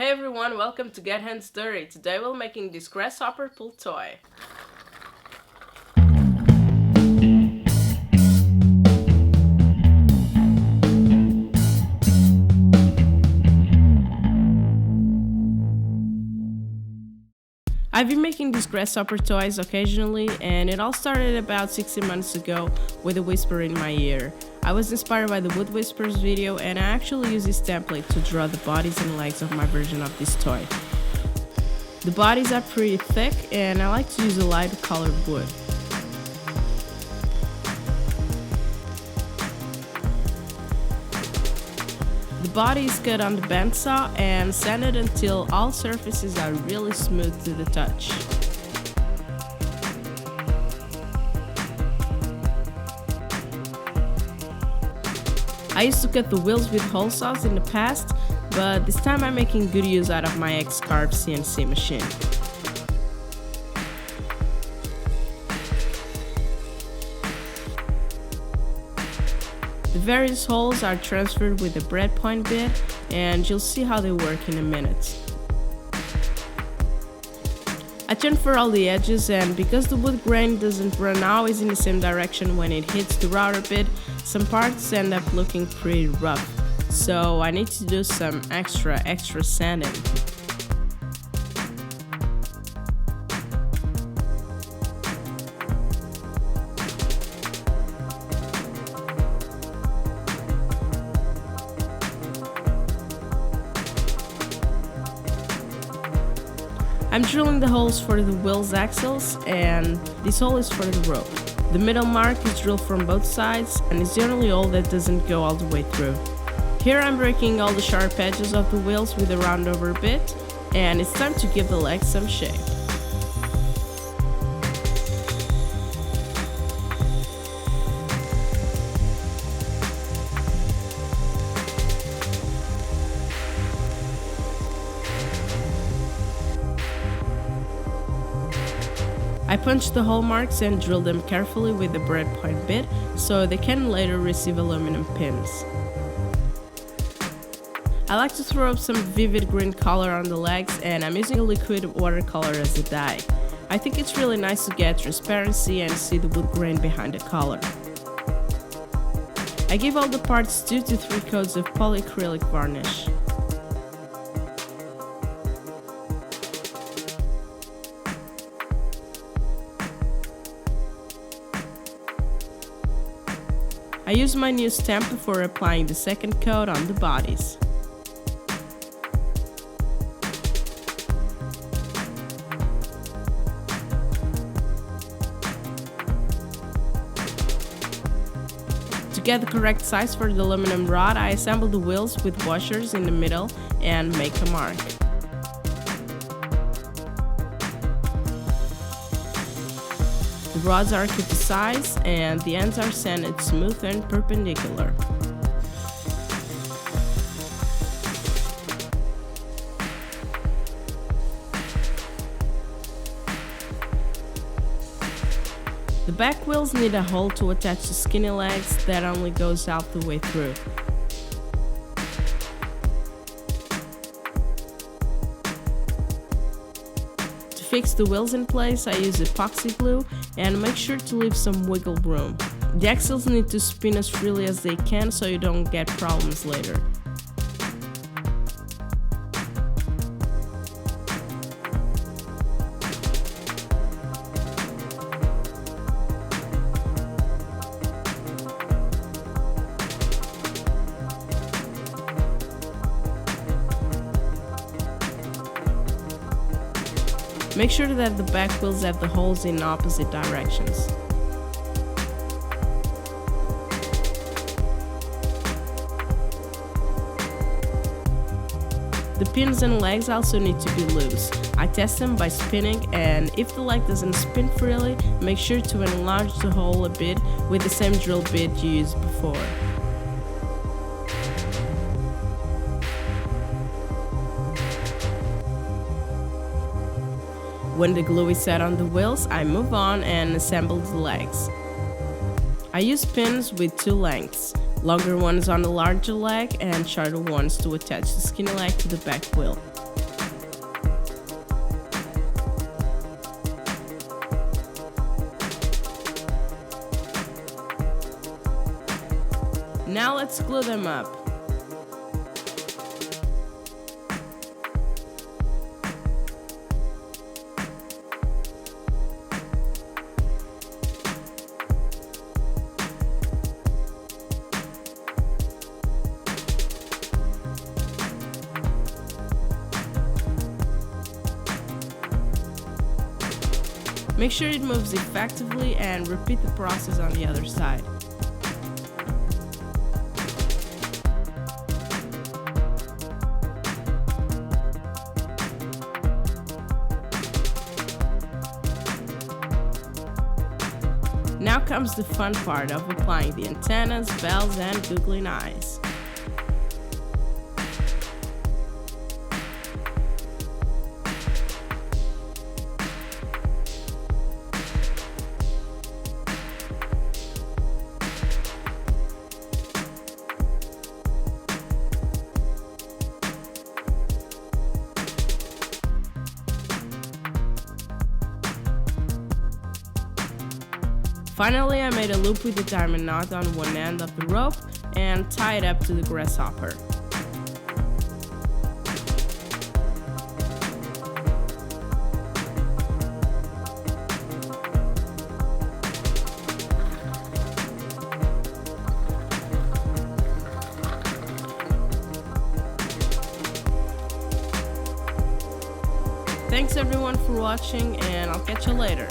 Hey everyone, welcome to Get Hands Dirty. Today we're making this Grasshopper Pull Toy. I've been making these grasshopper toys occasionally, and it all started about 16 months ago with a whisper in my ear. I was inspired by the Wood Whispers video, and I actually used this template to draw the bodies and legs of my version of this toy. The bodies are pretty thick, and I like to use a light colored wood. The body is cut on the bandsaw and sanded until all surfaces are really smooth to the touch. I used to cut the wheels with hole saws in the past, but this time I'm making good use out of my X-Carve CNC machine. The various holes are transferred with a breadpoint bit, and you'll see how they work in a minute. I turned for all the edges, and because the wood grain doesn't run always in the same direction when it hits the router bit, some parts end up looking pretty rough, so I need to do some extra sanding. I'm drilling the holes for the wheel's axles, and this hole is for the rope. The middle mark is drilled from both sides, and it's the only hole that doesn't go all the way through. Here I'm breaking all the sharp edges of the wheels with a round over bit, and it's time to give the legs some shape. I punched the hole marks and drilled them carefully with the breadpoint bit so they can later receive aluminum pins. I like to throw up some vivid green color on the legs, and I'm using a liquid watercolor as a dye. I think it's really nice to get transparency and see the wood grain behind the color. I give all the parts 2 to 3 coats of polyacrylic varnish. I use my new stamp before applying the second coat on the bodies. To get the correct size for the aluminum rod, I assemble the wheels with washers in the middle and make a mark. The rods are cut to size, and the ends are sanded smooth and perpendicular. The back wheels need a hole to attach the skinny legs that only goes out the way through. To fix the wheels in place, I use epoxy glue and make sure to leave some wiggle room. The axles need to spin as freely as they can so you don't get problems later. Make sure that the back wheels have the holes in opposite directions. The pins and legs also need to be loose. I test them by spinning, and if the leg doesn't spin freely, make sure to enlarge the hole a bit with the same drill bit you used before. When the glue is set on the wheels, I move on and assemble the legs. I use pins with 2 lengths, longer ones on the larger leg and shorter ones to attach the skinny leg to the back wheel. Now let's glue them up. Make sure it moves effectively and repeat the process on the other side. Now comes the fun part of applying the antennas, bells, and googling eyes. Finally, I made a loop with a diamond knot on one end of the rope and tied it up to the grasshopper. Thanks everyone for watching, and I'll catch you later.